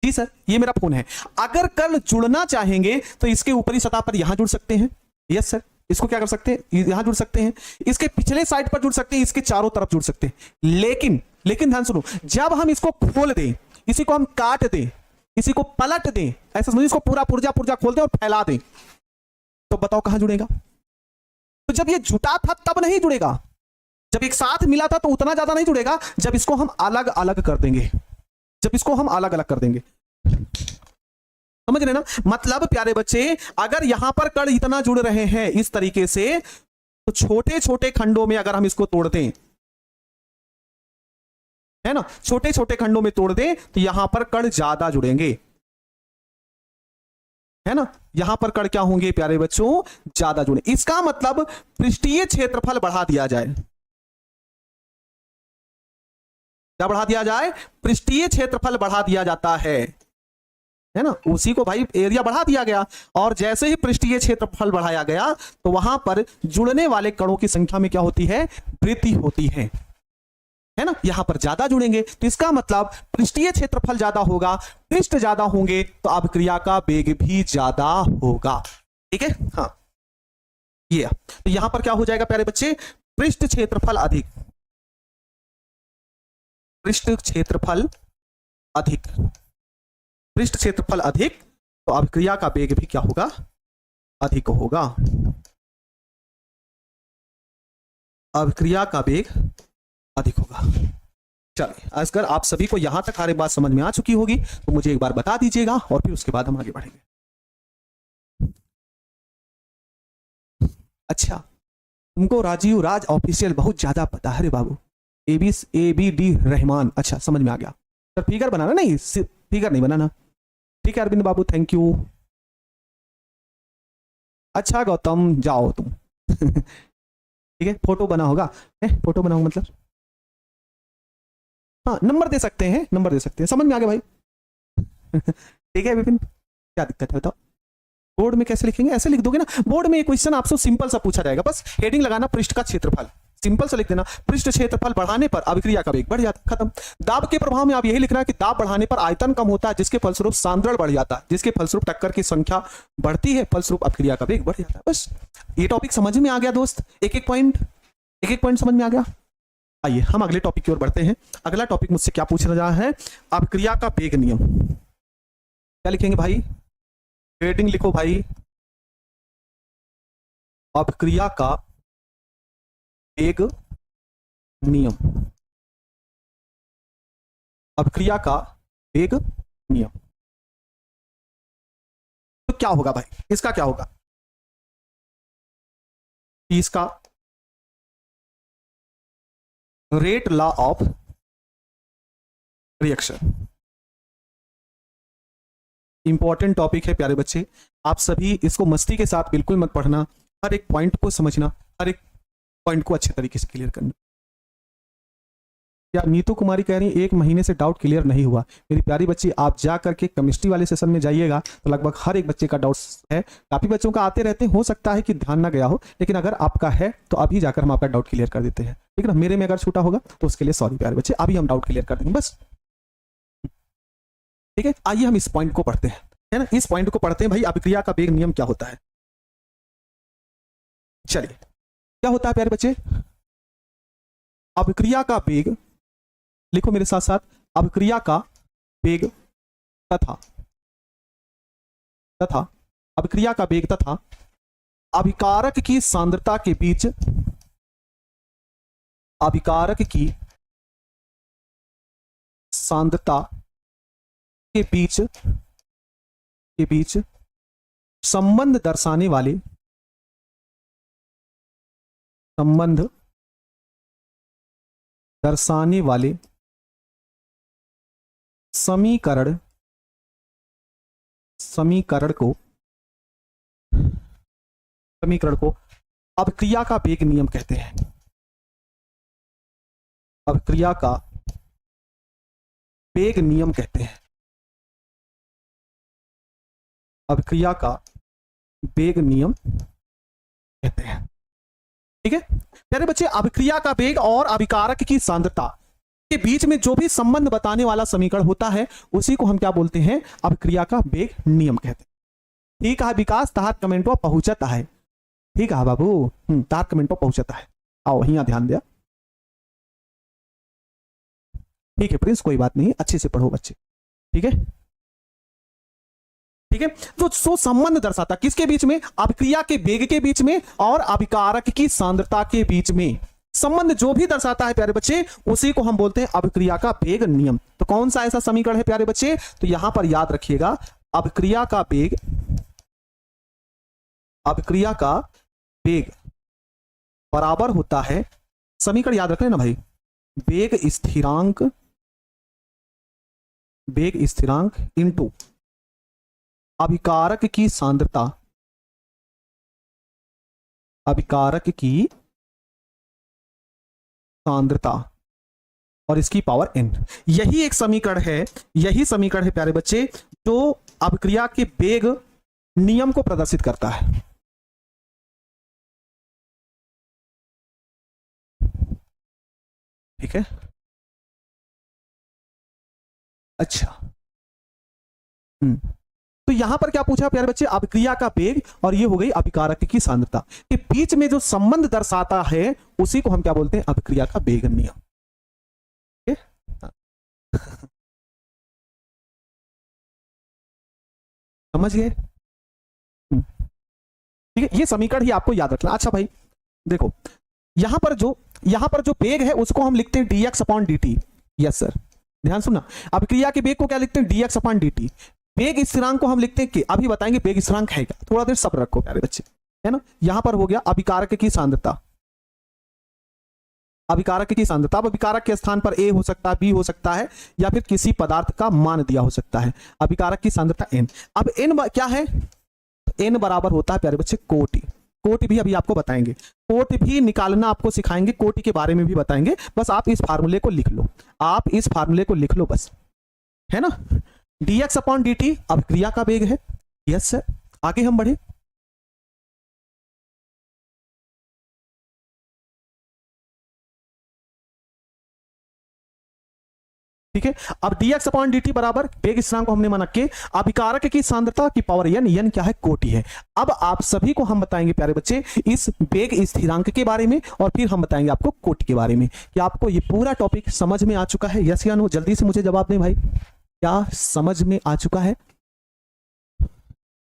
जी सर, ये मेरा फोन है, अगर कण जुड़ना चाहेंगे तो इसके ऊपरी सतह पर यहां जुड़ सकते हैं, यस सर, इसको क्या कर सकते हैं, यहां जुड़ सकते हैं, इसके पिछले साइड पर जुड़ सकते हैं, इसके चारों तरफ जुड़ सकते हैं। लेकिन ध्यान सुनो, जब हम इसको खोल दें, इसी को हम काट दें, इसी को पलट दें, ऐसा समझो, इसको पूरा पुर्जा पुर्जा खोल दें और फैला दें, तो बताओ कहां जुड़ेगा। तो जब ये जुटा था तब नहीं जुड़ेगा, जब एक साथ मिला था तो उतना ज्यादा नहीं जुड़ेगा, जब इसको हम अलग अलग कर देंगे, जब इसको हम अलग अलग कर देंगे, समझ रहे ना। मतलब प्यारे बच्चे, अगर यहां पर कण इतना जुड़ रहे हैं इस तरीके से, तो छोटे छोटे खंडों में अगर हम इसको तोड़ दें, है ना, छोटे छोटे खंडों में तोड़ दें तो यहां पर कण ज्यादा जुड़ेंगे, है ना, यहां पर कण क्या होंगे प्यारे बच्चों, ज्यादा जुड़े। इसका मतलब पृष्ठीय क्षेत्रफल बढ़ा दिया जाए, क्या बढ़ा दिया जाए, पृष्ठीय क्षेत्रफल बढ़ा दिया जाता है ना, उसी को भाई एरिया बढ़ा दिया गया, और जैसे ही पृष्ठीय क्षेत्रफल बढ़ाया गया तो वहां पर जुड़ने वाले कणों की संख्या में क्या होती है, वृद्धि होती है ना, यहां पर ज्यादा जुड़ेंगे, तो इसका मतलब पृष्ठीय क्षेत्रफल ज्यादा होगा, पृष्ठ ज्यादा होंगे तो अभिक्रिया का वेग भी ज्यादा होगा, ठीक है। हाँ, ये तो यहां पर क्या हो जाएगा प्यारे बच्चे, पृष्ठ क्षेत्रफल अधिक, पृष्ठ क्षेत्रफल अधिक, पृष्ठ क्षेत्रफल अधिक, तो अभिक्रिया का वेग भी क्या होगा, अधिक होगा, अभिक्रिया का वेग अधिक होगा। चलिए, अगर आप सभी को यहां तक हर बात समझ में आ चुकी होगी तो मुझे एक बार बता दीजिएगा और फिर उसके बाद हम आगे बढ़ेंगे। अच्छा, तुमको राजीव राज ऑफिशियल बहुत ज्यादा पता है रे बाबू, ABD रहमान, अच्छा समझ में आ गया सर। फिगर बनाना नहीं, फिगर नहीं बनाना, ठीक है अरविंद बाबू, थैंक यू। अच्छा गौतम, जाओ तुम ठीक है, फोटो बना होगा, फोटो बनाओ मतलब, हाँ नंबर दे सकते हैं, नंबर दे सकते हैं, समझ में आ गया भाई ठीक है विपिन, क्या दिक्कत है बताओ। बोर्ड में कैसे लिखेंगे, ऐसे लिख दोगे ना, बोर्ड में एक क्वेश्चन आपसे सिंपल सा पूछा जाएगा, बस हेडिंग लगाना पृष्ठ का क्षेत्रफल, सिंपल सा लिख देना, पृष्ठ क्षेत्रफल बढ़ाने पर अभिक्रिया का वेग बढ़ जाता, खत्म। दाब के प्रभाव में आप यही लिखना है कि दाब बढ़ाने पर आयतन कम होता है, जिसके फलस्वरूप सांद्रण बढ़ जाता है, जिसके फलस्वरूप टक्कर की संख्या बढ़ती है, फलस्वरूप अभिक्रिया का वेग बढ़ जाता है। बस ये टॉपिक समझ में आ गया दोस्त, एक एक पॉइंट समझ में आ गया। आइए हम अगले टॉपिक की ओर बढ़ते हैं। अगला टॉपिक मुझसे क्या पूछ रहा है, अभिक्रिया का वेग नियम। क्या लिखेंगे भाई, हेडिंग लिखो भाई, अभिक्रिया का वेग नियम, अभिक्रिया का वेग नियम। तो क्या होगा भाई, इसका क्या होगा, इसका rate law of reaction, important topic है प्यारे बच्चे, आप सभी इसको मस्ती के साथ बिल्कुल मत पढ़ना, हर एक पॉइंट को समझना, हर एक पॉइंट को अच्छे तरीके से क्लियर करना, या नीतू कुमारी कह रही 1 महीने से डाउट क्लियर नहीं हुआ। मेरी प्यारी बच्ची, आप जा करके केमिस्ट्री वाले सेशन में जाइएगा तो लगभग हर एक बच्चे का डाउट है। काफी बच्चों का आते रहते हैं, हो सकता है कि ध्यान ना गया हो, लेकिन अगर आपका है तो अभी जाकर हम आपका डाउट क्लियर कर देते हैं, ठीक है ना। मेरे में अगर छूटा होगा तो उसके लिए सॉरी प्यारे बच्चे, अभी हम डाउट क्लियर कर देंगे बस, ठीक है। आइए हम इस पॉइंट को पढ़ते हैं, है ना। इस पॉइंट को पढ़ते हैं भाई, अभिक्रिया का वेग नियम क्या होता है। चलिए, क्या होता है प्यारे बच्चे, अभिक्रिया का वेग, लिखो मेरे साथ साथ, अभिक्रिया का वेग तथा अभिक्रिया का वेग तथा अभिकारक की सांद्रता के बीच, अभिकारक की सांद्रता के बीच संबंध दर्शाने वाले समीकरण को अभिक्रिया का वेग नियम कहते हैं। अभिक्रिया का वेग नियम कहते हैं। अभिक्रिया का वेग नियम कहते हैं, ठीक है प्यारे बच्चे। अभिक्रिया का वेग और अभिकारक की सांद्रता के बीच में जो भी संबंध बताने वाला समीकरण होता है उसी को हम क्या बोलते हैं, अभिक्रिया का वेग नियम कहते हैं। ठीक है विकास, तार कमेंट पर पहुंचता है, ठीक है बाबू, तार कमेंट पर पहुंचता है, आओ यहाँ ध्यान दिया, ठीक है प्रिंस, कोई बात नहीं, अच्छे से पढ़ो बच्चे, ठीक है ठीक है। तो सो संबंध दर्शाता किसके बीच में, अभिक्रिया के वेग के बीच में और अभिकारक की सांद्रता के बीच में संबंध जो भी दर्शाता है प्यारे बच्चे उसी को हम बोलते हैं अभिक्रिया का वेग नियम। तो कौन सा ऐसा समीकरण है प्यारे बच्चे, तो यहां पर याद रखिएगा, अभिक्रिया का वेग बराबर होता है, समीकरण याद रख लेना भाई, वेग स्थिरांक इंटू अभिकारक की सांद्रता, अभिकारक की सांद्रता और इसकी पावर n। यही एक समीकरण है, यही समीकरण है प्यारे बच्चे जो अभिक्रिया के वेग नियम को प्रदर्शित करता है। ठीक है, अच्छा तो यहां पर क्या पूछा प्यारे बच्चे, अभिक्रिया का वेग और ये हो गई अभिकारक की सांद्रता के बीच में जो संबंध दर्शाता है उसी को हम क्या बोलते हैं, अभिक्रिया का वेग नियम। समझ गए, ठीक है। ये समीकरण ही आपको याद रखना। अच्छा भाई देखो, यहां पर जो वेग है उसको हम लिखते हैं dx upon dt। Yes sir, ध्यान सुनना, अभिक्रिया के वेग को क्या लिखते हैं, dx अपॉन dt। वेग स्थिरांक को हम लिखते हैं कि अभी बताएंगे वेग स्थिरांक है क्या, थोड़ा देर सब्र रखो प्यारे बच्चे, है ना। यहां पर हो गया अभिकारक की सांद्रता, अभिकारक की सांद्रता। अब अभिकारक के स्थान पर a हो सकता है, b हो सकता है, या फिर किसी पदार्थ का मान दिया हो सकता है। अभिकारक की सांद्रता n। अब n क्या है, n बराबर होता है प्यारे बच्चे कोटि। कोटि भी अभी आपको बताएंगे, कोटि भी निकालना आपको सिखाएंगे, कोटि के बारे में भी बताएंगे। बस आप इस फार्मूले को लिख लो, आप इस फार्मूले को लिख लो बस, है ना। dx अपॉन dt अभिक्रिया का वेग है। यस सर, आगे हम बढ़े, ठीक है। अब dx अपॉन dt बराबर वेग स्थिरांक को हमने माना के अभिकारक की सांद्रता की पावर n क्या है, कोटि है। अब आप सभी को हम बताएंगे प्यारे बच्चे इस वेग स्थिरांक के बारे में और फिर हम बताएंगे आपको कोटि के बारे में। कि आपको ये पूरा टॉपिक समझ में आ चुका है, यस या नो, जल्दी से मुझे जवाब दें भाई, क्या समझ में आ चुका है।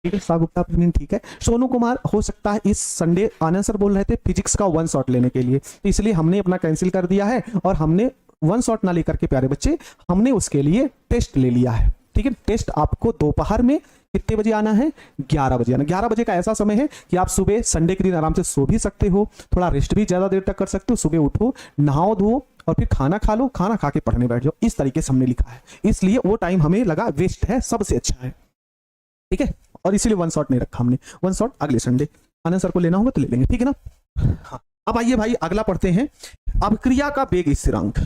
ठीक है सागुप्ता, ठीक है। सोनू कुमार हो सकता है इस संडे आनंद सर बोल रहे थे फिजिक्स का 1 शॉट लेने के लिए, तो इसलिए हमने अपना कैंसिल कर दिया है और हमने 1 शॉट ना लेकर के प्यारे बच्चे हमने उसके लिए टेस्ट ले लिया है। ठीक है, टेस्ट आपको दोपहर में कितने बजे आना है, 11 बजे आना। 11 बजे का ऐसा समय है कि आप सुबह संडे के दिन आराम से सो भी सकते हो, थोड़ा रेस्ट भी ज्यादा देर तक कर सकते हो। सुबह उठो, नहाओ धो और फिर खाना खा लो, खाना खा के पढ़ने बैठ जाओ। इस तरीके से हमने लिखा है, इसलिए वो टाइम हमें लगा वेस्ट है, सबसे अच्छा है। ठीक है, और इसीलिए 1 शॉट नहीं रखा हमने। 1 शॉट अगले संडे आनंद सर को लेना होगा तो ले लेंगे, ठीक है ना। हाँ, अब आइए भाई अगला पढ़ते हैं, अभिक्रिया का वेग स्थिरांक।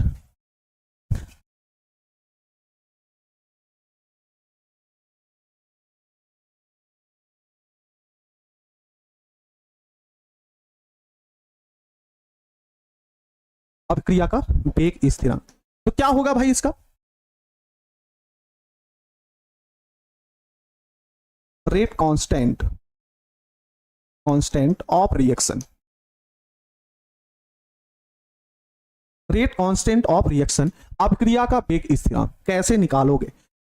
अभिक्रिया का वेग स्थिरांक। तो क्या होगा भाई इसका? Rate constant of reaction, rate constant of reaction, अभिक्रिया का वेग स्थिरांक कैसे निकालोगे?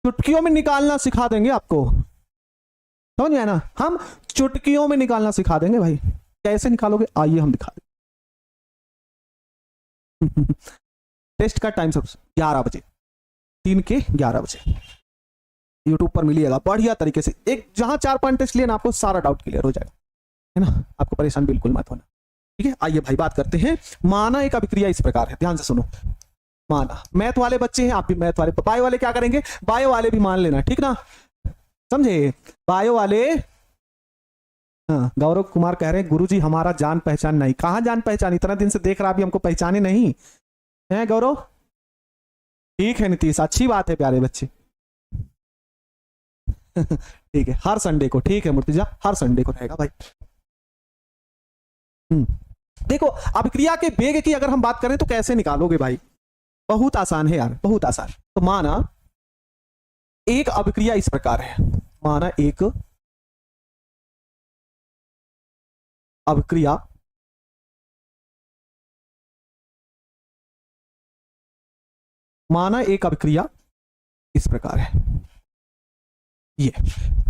चुटकियों में निकालना सिखा देंगे आपको, समझ में आया ना? हम चुटकियों में निकालना सिखा देंगे भाई। कैसे निकालोगे आइए हम दिखा दें। टेस्ट का टाइम सब 11 बजे, 3 के 11 बजे यूट्यूब पर मिलिएगा बढ़िया तरीके से। एक जहां 4-5 टेस्ट लिए ना, आपको सारा डाउट क्लियर हो जाएगा, है ना? आपको परेशान बिल्कुल मत होना, ठीक है? आइए भाई बात करते हैं। माना एक अभिक्रिया इस प्रकार है, ध्यान से सुनो। माना मैथ वाले बच्चे हैं, आप भी मैथ वाले, बायो वाले क्या करेंगे? बायो वाले भी मान लेना, ठीक ना? समझे? बायो वाले, हाँ। गौरव कुमार कह रहे हैं गुरुजी हमारा जान पहचान नहीं। कहां जान पहचान? इतना दिन से देख रहा, अभी हमको पहचाने नहीं है गौरव? ठीक है नीतीश, अच्छी बात है प्यारे बच्चे। ठीक है, हर संडे को, ठीक है मुर्तिजा, हर संडे को रहेगा भाई। देखो अभिक्रिया के वेग की अगर हम बात करें तो कैसे निकालोगे भाई? बहुत आसान है यार, बहुत आसान। तो माना एक अभिक्रिया इस प्रकार है, माना एक अभिक्रिया इस प्रकार है। ये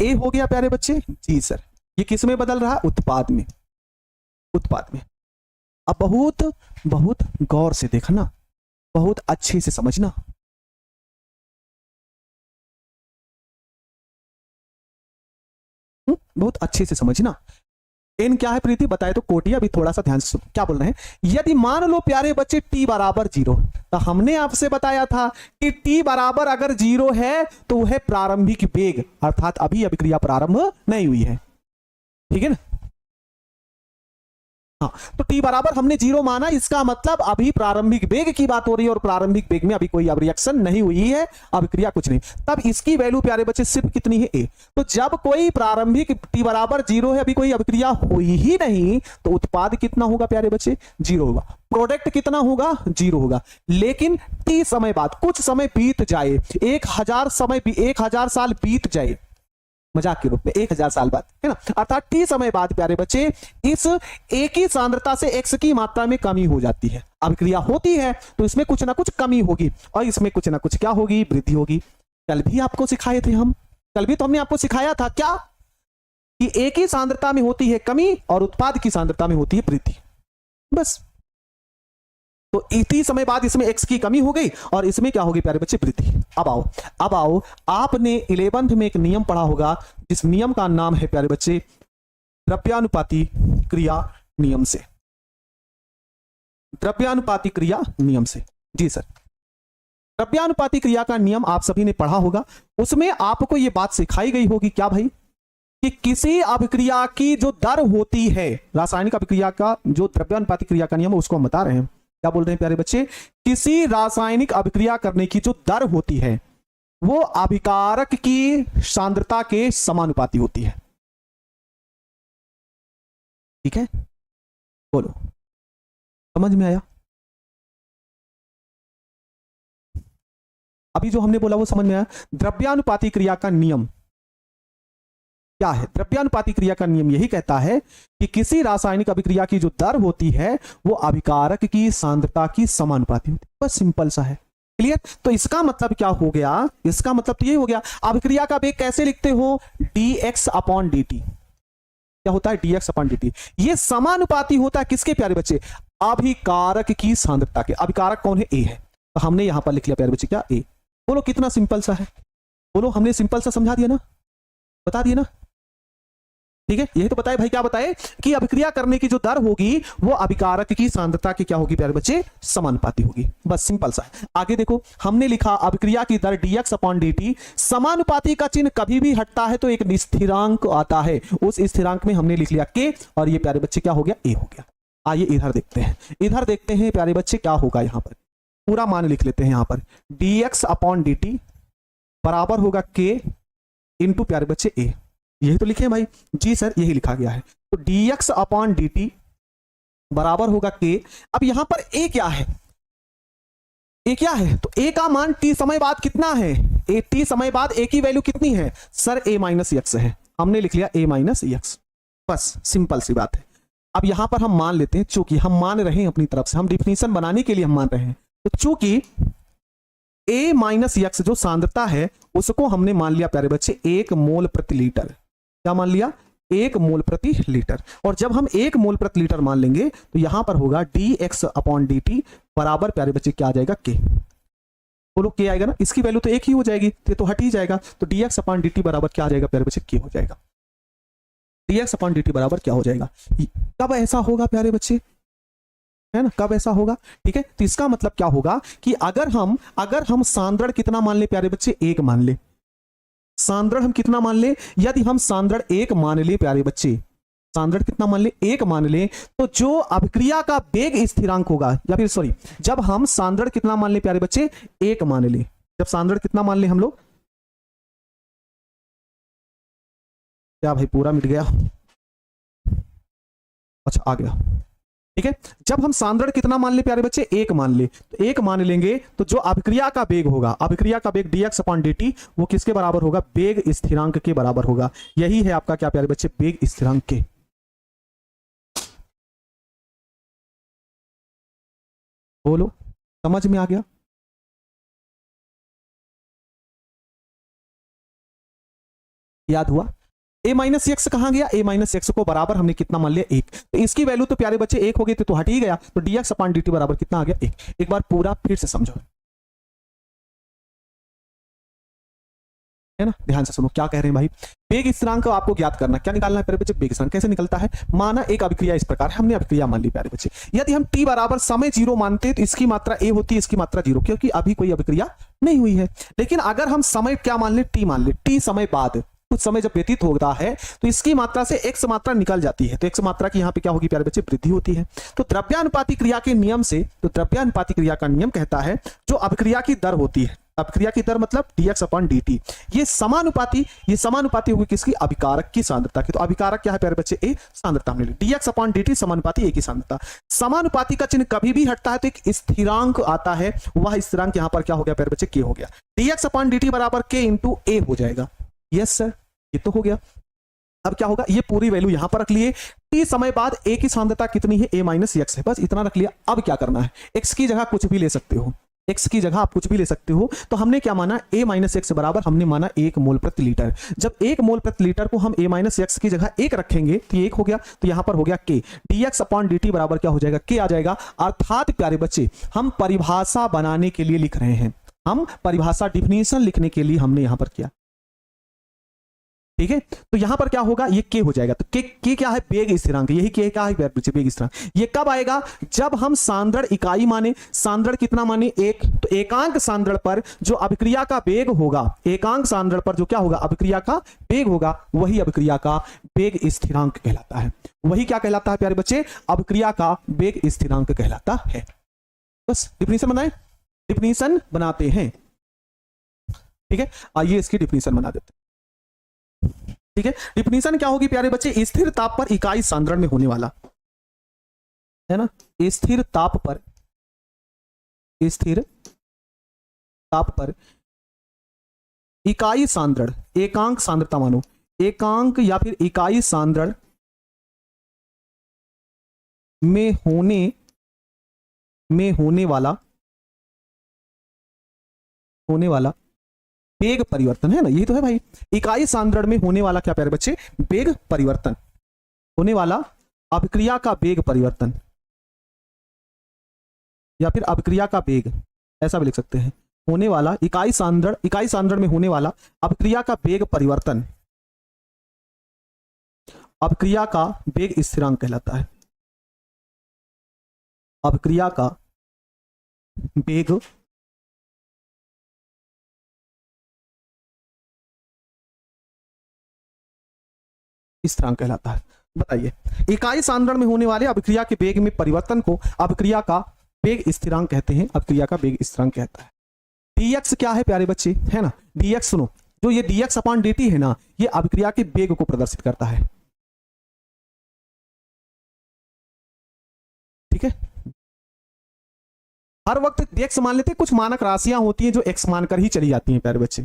ए हो गया प्यारे बच्चे। जी सर, ये किस में बदल रहा? उत्पाद में, उत्पाद में। अब बहुत बहुत गौर से देखना, बहुत अच्छे से समझना। बहुत अच्छे से समझना। एन क्या है प्रीति बताए तो कोटिया, अभी थोड़ा सा ध्यान से क्या बोल रहे हैं। यदि मान लो प्यारे बच्चे t बराबर 0, तो हमने आपसे बताया था कि t बराबर अगर 0 है तो वह प्रारंभिक वेग, अर्थात अभी अभिक्रिया प्रारंभ नहीं हुई है, ठीक है ना? हाँ, तो t बराबर हमने 0 माना, इसका मतलब अभी प्रारंभिक वेग की बात हो रही है और प्रारंभिक वेग में अभी कोई रिएक्शन नहीं हुई है, अभिक्रिया कुछ नहीं। तब इसकी वैल्यू प्यारे बच्चे सिर्फ कितनी है? a। तो जब कोई प्रारंभिक t बराबर 0 है, अभी कोई अभिक्रिया हुई ही नहीं, तो उत्पाद कितना होगा प्यारे बच्चे? 0 होगा। प्रोडक्ट कितना होगा? 0 होगा। लेकिन t समय बाद, कुछ समय बीत जाए, 1000 साल बीत जाए, मजाक के रूप में 1000 साल बाद, है ना? अर्थात t समय बाद प्यारे बच्चे इस एक ही सांद्रता से x की मात्रा में कमी हो जाती है। अभिक्रिया होती है तो इसमें कुछ ना कुछ कमी होगी और इसमें कुछ ना कुछ क्या होगी? वृद्धि होगी। कल भी आपको सिखाए थे हम, कल भी तो हमने आपको सिखाया था क्या? कि एक ही सांद्रता में होती है कमी और उत्पाद की सांद्रता में होती है वृद्धि, बस। तो इसी समय बाद इसमें x की कमी हो गई और इसमें क्या होगी प्यारे बच्चे? वृद्धि। अब आओ, आपने 11th में एक नियम पढ़ा होगा, जिस नियम का नाम है प्यारे बच्चे द्रव्यानुपाती क्रिया नियम से। द्रव्यानुपाती क्रिया नियम से, जी सर। द्रव्यानुपाती क्रिया का नियम आप सभी ने पढ़ा होगा। उसमें आपको यह बात सिखाई गई होगी क्या भाई? कि किसी अभिक्रिया की जो दर होती है, रासायनिक अभिक्रिया का जो द्रव्यानुपाती क्रिया का नियम है, उसको हम बता रहे हैं। क्या बोल रहे हैं प्यारे बच्चे? किसी रासायनिक अभिक्रिया करने की जो दर होती है वो अभिकारक की सांद्रता के समानुपाती होती है, ठीक है? बोलो, समझ में आया? अभी जो हमने बोला वो समझ में आया? द्रव्यानुपाती क्रिया का नियम क्या है? द्रव्यानुपाती क्रिया का नियम यही कहता है कि किसी रासायनिक अभिक्रिया की जो दर होती है वो अभिकारक की सांद्रता की समानुपाती होती है, बस सिंपल सा है। क्लियर? तो इसका मतलब क्या हो गया? इसका मतलब तो ये हो गया, अभिक्रिया का वेग कैसे लिखते हो? dx/dt। क्या होता है? dx/dt। ये समानुपाती होता है किसके प्यारे बच्चे? अभिकारक की सांद्रता के। अभिकारक कौन है? a है। तो हमने यहां पर लिख लिया प्यारे बच्चे क्या? a। बोलो कितना सिंपल सा है? बोलो, हमने सिंपल सा समझा दिया ना, बता दिया ना, ठीक है? यही तो बताए भाई, क्या बताए? कि अभिक्रिया करने की जो दर होगी वो अभिकारक की सांद्रता की क्या होगी प्यारे बच्चे? समानुपाती होगी, बस सिंपल सा है। आगे देखो, हमने लिखा अभिक्रिया की दर dx/dt। समानुपाती का चिन्ह कभी भी हटता है तो एक स्थिरांक आता है, उस स्थिरांक में हमने लिख लिया k, और ये प्यारे बच्चे क्या हो गया? a हो गया। आइए इधर देखते हैं, इधर देखते हैं प्यारे बच्चे क्या होगा। यहां पर पूरा मान लिख लेते हैं। यहां पर dx/dt बराबर होगा k इंटू प्यारे बच्चे a। यही तो लिखे हैं भाई। जी सर, यही लिखा गया है। तो dx/dt बराबर होगा k। अब यहां पर a क्या है? ए क्या है, तो ए का मान टी समय बाद कितना है, ए टी समय बाद ए की वैल्यू कितनी है सर, ए माइनस एक्स है, हमने लिख लिया ए माइनस एक्स, बस सिंपल सी बात है। अब यहां पर हम मान लेते हैं, चूंकि हम मान रहे हैं अपनी तरफ से, हम डिफिनीशन बनाने के लिए हम मान रहे हैं, तो चूंकि ए माइनस एक्स जो सांद्रता है उसको हमने मान लिया प्यारे बच्चे 1 मोल प्रति लीटर, क्या मान लिया 1 मोल प्रति लीटर। और जब हम 1 मोल प्रति लीटर मान लेंगे तो यहां पर होगा dx अपॉन dt बराबर प्यारे बच्चे क्या आ जाएगा k, बोलो k आएगा ना, इसकी वैल्यू तो एक ही हो जाएगी, तो हट ही जाएगा, तो dx अपॉन dt बराबर क्या आ जाएगा प्यारे बच्चे k हो जाएगा, dx अपॉन dt बराबर क्या हो जाएगा। कब ऐसा होगा प्यारे बच्चे, है ना, कब ऐसा होगा, ठीक है। तो इसका मतलब क्या होगा कि अगर हम सांद्रण कितना मान ले प्यारे बच्चे, 1 मान ले, सांद्रण हम कितना मान ले, यदि हम सांद्रण 1 मान ले प्यारे बच्चे, सांद्रण कितना मान ले 1 मान ले, तो जो अभिक्रिया का वेग स्थिरांक होगा, या फिर सॉरी, जब हम सांद्रण कितना मान ले प्यारे बच्चे 1 मान ले, जब सांद्रण कितना मान ले हम लोग, क्या भाई पूरा मिट गया, अच्छा आ गया, ठीक है। जब हम सांद्रण कितना मान ले प्यारे बच्चे 1 मान ले, तो 1 मान लेंगे तो जो अभिक्रिया का वेग होगा, अभिक्रिया का वेग dx अपॉन dt वो किसके बराबर होगा, वेग स्थिरांक के बराबर होगा। यही है आपका क्या प्यारे बच्चे, वेग स्थिरांक के। बोलो समझ में आ गया, याद हुआ। a माइनस एक्स कहां गया, a माइनस एक्स को बराबर हमने कितना मान लिया 1, तो इसकी वैल्यू तो प्यारे बच्चे 1 हो गई, तो हट ही गया, तो dx अपॉन dt बराबर कितना आ गया 1। एक बार पूरा फिर से समझो, है ना, ध्यान से सुनो क्या कह रहे हैं भाई। वेग स्थिरांक को आपको ज्ञात करना, क्या निकालना है प्यारे बच्चे, वेग स्थिरांक कैसे निकलता है, माना एक अभिक्रिया इस प्रकार, हमने अभिक्रिया मान ली प्यारे बच्चे, यदि हम t बराबर समय 0 मानते तो इसकी मात्रा a होती है, इसकी मात्रा 0, क्योंकि अभी कोई अभिक्रिया नहीं हुई है। लेकिन अगर हम समय क्या मान ले, t मान ले, t समय बाद कुछ समय जब व्यतीत होता है तो इसकी मात्रा से x मात्रा निकल जाती है, तो x मात्रा की यहां पे क्या होगी प्यारे बच्चे, वृद्धि होती है। तो द्रव्यानुपाती क्रिया के नियम से, तो द्रव्यानुपाती क्रिया का नियम कहता है जो अभिक्रिया की दर होती है, अभिक्रिया की दर मतलब dx अपॉन dt, ये समानुपाती होगी किसकी, अभिकारक की सांद्रता की। तो अभिकारक क्या है प्यारे बच्चे, a, सांद्रता हमने ली, dx अपॉन dt समानुपाती a की सांद्रता। समानुपाती का चिन्ह कभी भी हटता है तो एक स्थिरांक आता है, वह स्थिरांक यहां पर क्या हो गया प्यारे बच्चे, k हो गया, dx अपॉन dt बराबर k इंटू a हो जाएगा। यस सर, ये तो हो गया। अब क्या होगा, ये पूरी वैल्यू यहां पर रख लिए, t समय बाद a की सांद्रता कितनी है, a माइनस एक्स है, बस इतना रख लिया। अब क्या करना है, x की जगह कुछ भी ले सकते हो, x की जगह आप कुछ भी ले सकते हो। तो हमने क्या माना, a माइनस एक्स बराबर हमने माना 1 मोल प्रति लीटर। जब 1 मोल प्रति लीटर को हम a माइनस एक्स की जगह 1 रखेंगे तो ये 1 हो गया, तो यहां पर हो गया k, dx अपॉन dt बराबर क्या हो जाएगा, k आ जाएगा। अर्थात प्यारे बच्चे हम परिभाषा बनाने के लिए लिख रहे हैं, हम परिभाषा डिफिनीशन लिखने के लिए हमने यहां पर किया, ठीक है। तो यहां पर क्या होगा, ये k हो जाएगा, तो k क्या है, वेग स्थिरांक, यही k क्या है वेग स्थिरांक। ये कब आएगा, जब हम सांद्रण इकाई माने, सांद्रण कितना माने 1, तो एकांक सांद्रण पर जो अभिक्रिया का वेग होगा, एकांक सांद्रण पर जो क्या होगा, अभिक्रिया का वेग होगा, वही अभिक्रिया का वेग स्थिरांक कहलाता है। वही क्या कहलाता है प्यारे बच्चे, अभिक्रिया का वेग स्थिरांक कहलाता है। बस डिफिनीशन बनाए, डिफिनीशन बनाते हैं, ठीक है। आइए इसकी डिफिनीशन बना देते हैं, ठीक है। डिफिनीशन क्या होगी प्यारे बच्चे, स्थिर ताप पर इकाई सांद्रण में होने वाला, है ना, स्थिर ताप पर इकाई सांद्रण, एकांक सांद्रता मानो, एकांक या फिर इकाई सांद्रण में होने वाला वेग परिवर्तन, है ना, यही तो है भाई, इकाई सांद्रण में होने वाला क्या प्यारे बच्चे, वेग परिवर्तन, होने वाला अभिक्रिया का वेग परिवर्तन, या फिर अभिक्रिया का वेग, ऐसा भी लिख सकते हैं, होने वाला इकाई सांद्रण में होने वाला अभिक्रिया का वेग परिवर्तन, अभिक्रिया का वेग स्थिरांक कहलाता है, अभिक्रिया का वेग स्थिरांक कहलाता है। बताइए, इकाई सांद्रण में होने वाले अभिक्रिया के वेग में परिवर्तन को अभिक्रिया का वेग स्थिरांक कहते हैं, अभिक्रिया का वेग स्थिरांक कहता है। dx क्या है प्यारे बच्चे, है ना, dx सुनो, जो ये dx अपॉन dt है ना, ये अभिक्रिया के वेग को प्रदर्शित करता है, ठीक है। हर वक्त एक्स मान लेते हैं, कुछ मानक राशियां होती हैं जो एक्स मानकर ही चली जाती हैं प्यारे बच्चे,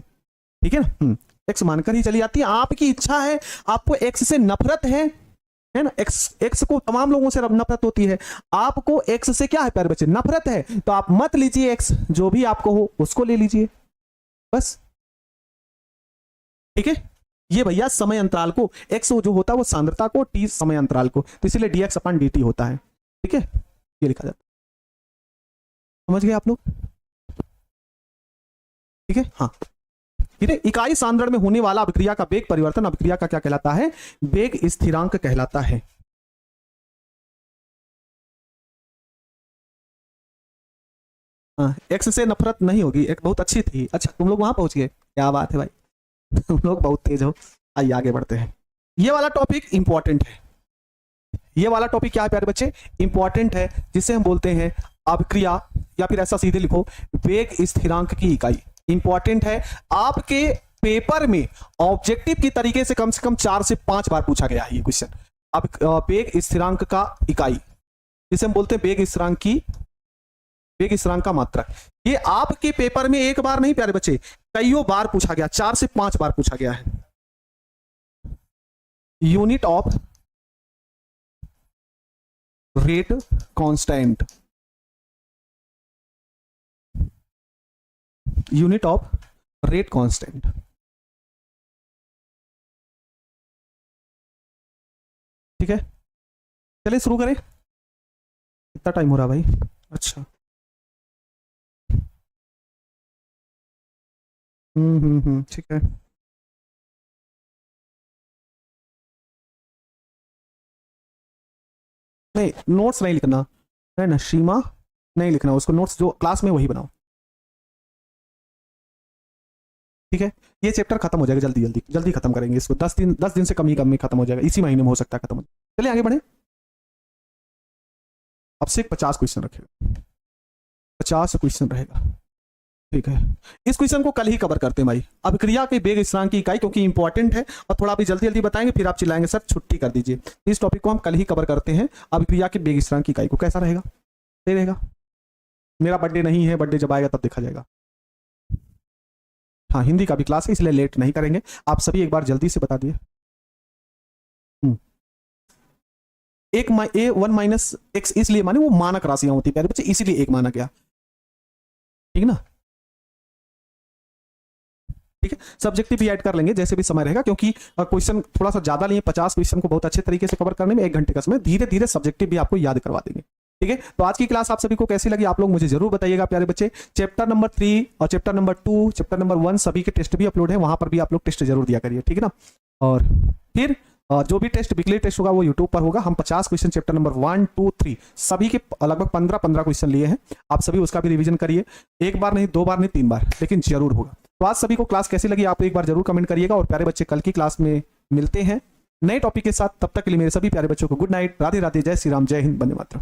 ठीक है ना, एक्स मानकर ही चली जाती है। आपकी इच्छा है, आपको एक्स से नफरत है ना, एक्स को तमाम लोगों से नफरत होती है, आपको एक्स से क्या है प्यारे बच्चे, नफरत है, तो आप मत लीजिए एक्स, जो भी आपको हो उसको ले लीजिए बस, ठीक है। ये भैया समय अंतराल को, एक्स जो होता है वो सांद्रता को, टी समय अंतराल को, तो इसीलिए dx अपन dt होता है, ठीक है, ये लिखा जाता है। समझ गए आप लोग, ठीक है। हाँ, इकाई सांद्रण में होने वाला अभिक्रिया का वेग परिवर्तन अभिक्रिया का क्या कहलाता है, वेग स्थिरांक कहलाता है। हाँ, एक्स से नफरत नहीं होगी, एक बहुत अच्छी थी। अच्छा तुम लोग वहां पहुंच गए, क्या बात है भाई तुम लोग बहुत तेज हो। आइए आगे बढ़ते हैं। ये वाला टॉपिक इंपॉर्टेंट है, ये वाला टॉपिक क्या है प्यारे बच्चे, इंपॉर्टेंट है, जिसे हम बोलते हैं अभिक्रिया, या फिर ऐसा सीधे लिखो वेग स्थिरांक की इकाई। इंपॉर्टेंट है, आपके पेपर में ऑब्जेक्टिव की तरीके से कम 4 से 5 बार पूछा गया है ये क्वेश्चन। अब वेग स्थिरांक का इकाई, जिसे हम बोलते हैं वेग स्थिरांक का मात्रक, ये आपके पेपर में एक बार नहीं प्यारे बच्चे, कईयों बार पूछा गया, 4 से 5 बार पूछा गया है। Unit of rate constant, unit of rate constant, ठीक है। चलिए शुरू करें, कितना टाइम हो रहा भाई, अच्छा ठीक है। नहीं नोट्स नहीं लिखना है ना सीमा, नहीं लिखना उसको, नोट्स जो क्लास में वही बनाओ, ठीक है। ये चैप्टर खत्म हो जाएगा जल्दी जल्दी जल्दी खत्म करेंगे इसको, 10 दिन से कम ही खत्म हो जाएगा, इसी महीने में हो सकता है खत्म हो। चलिए आगे बढ़े। अब से 50 क्वेश्चन रखेगा, 50 क्वेश्चन रहेगा, ठीक है। इस क्वेश्चन को कल ही कवर करते हैं भाई, अभिक्रिया के वेग स्थिरांक की इकाई, क्योंकि इंपॉर्टेंट है और थोड़ा भी जल्दी जल्दी बताएंगे, फिर आप चिल्लाएंगे सर छुट्टी कर दीजिए। इस टॉपिक को हम कल ही कवर करते हैं, अभिक्रिया के वेग स्थिरांक की इकाई को। कैसा रहेगा, सही रहेगा। मेरा बर्थडे नहीं है, बर्थडे जब आएगा तब देखा जाएगा। हाँ हिंदी का भी क्लास है, इसलिए लेट नहीं करेंगे, आप सभी एक बार जल्दी से बता दिए। एक वन माइनस एक्स इसलिए माने वो मानक राशियां होती है प्यारे बच्चे, इसीलिए एक माना गया, ठीक ना, ठीक है। सब्जेक्टिव भी ऐड कर लेंगे जैसे भी समय रहेगा, क्योंकि क्वेश्चन थोड़ा सा ज्यादा लिए, 50 क्वेश्चन को बहुत अच्छे तरीके से कवर करने में 1 घंटे का समय, धीरे धीरे सब्जेक्टिव भी आपको याद करवा देंगे, ठीक है। तो आज की क्लास आप सभी को कैसी लगी आप लोग मुझे जरूर बताइएगा प्यारे बच्चे। चैप्टर नंबर 3 और चैप्टर नंबर 2, चैप्टर नंबर 1 सभी के टेस्ट भी अपलोड है, वहां पर भी आप लोग टेस्ट जरूर दिया करिए, ठीक है ना। और फिर जो भी टेस्ट वीकली टेस्ट होगा वो यूट्यूब पर होगा। हम 50 क्वेश्चन चैप्टर नंबर 1, 2, 3 सभी के लगभग 15 क्वेश्चन लिए हैं, आप सभी उसका भी रिवीजन करिए, एक बार नहीं, 2 बार नहीं, 3 बार, लेकिन जरूर होगा। तो आज सभी को क्लास कैसी लगी आप एक बार जरूर कमेंट करिएगा, और प्यारे बच्चे कल की क्लास में मिलते हैं नए टॉपिक के साथ। तब तक के लिए मेरे सभी प्यारे बच्चों को गुड नाइट, राधे राधे, जय श्री राम, जय हिंद, वंदे मातरम।